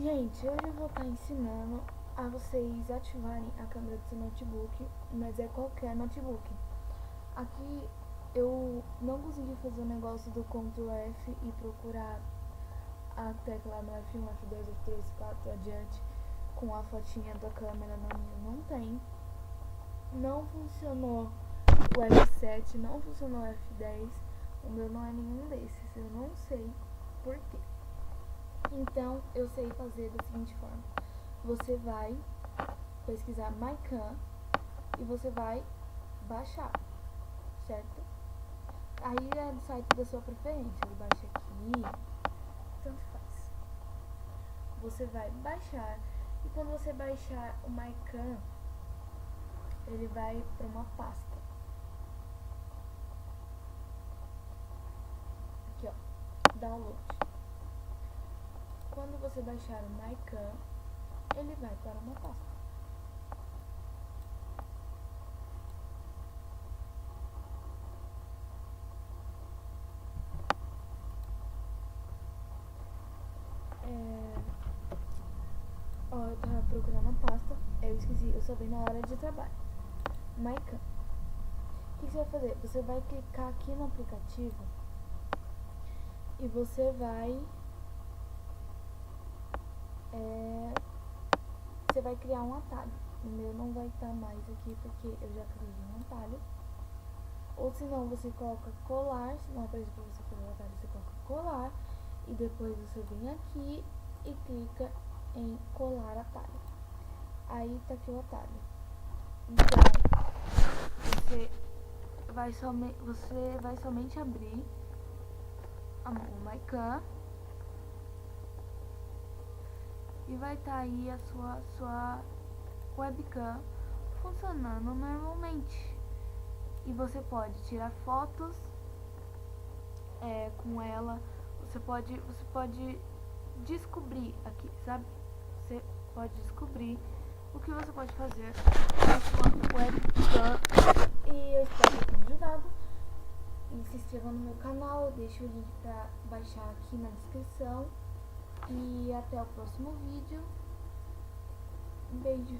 Gente, hoje eu vou estar ensinando a vocês ativarem a câmera do seu notebook, mas é qualquer notebook. Aqui eu não consegui fazer o negócio do Ctrl F e procurar a tecla no F1, F2, F3, F4 adiante com a fotinha da câmera, na minha não tem. Não funcionou o F7, não funcionou o F10, o meu não é nenhum desses, eu não sei por quê. Então, eu sei fazer da seguinte forma: você vai pesquisar MyCam e você vai baixar, certo? Aí é do site da sua preferência, ele baixa aqui, tanto faz. Você vai baixar e quando você baixar o MyCam, ele vai para uma pasta. Aqui, ó, download. Quando você baixar o MyCam, ele vai para uma pasta. Eu tava procurando a pasta, eu esqueci, eu só vi na hora de trabalho. MyCam. O que você vai fazer? Você vai clicar aqui no aplicativo e você vai criar um atalho. O meu não vai estar mais aqui porque eu já criei um atalho. Ou se não, você coloca colar, se não aparecer para você fazer o atalho, você coloca colar e depois você vem aqui e clica em colar atalho. Aí tá aqui o atalho. Então, você vai somente abrir o MyCam e vai estar aí a sua webcam funcionando normalmente. E você pode tirar fotos com ela. Você pode descobrir aqui, sabe? Você pode descobrir o que você pode fazer com a sua webcam. E eu espero que tenha ajudado. E se inscreva no meu canal, eu deixo o link pra baixar aqui na descrição. E até o próximo vídeo. Um beijo.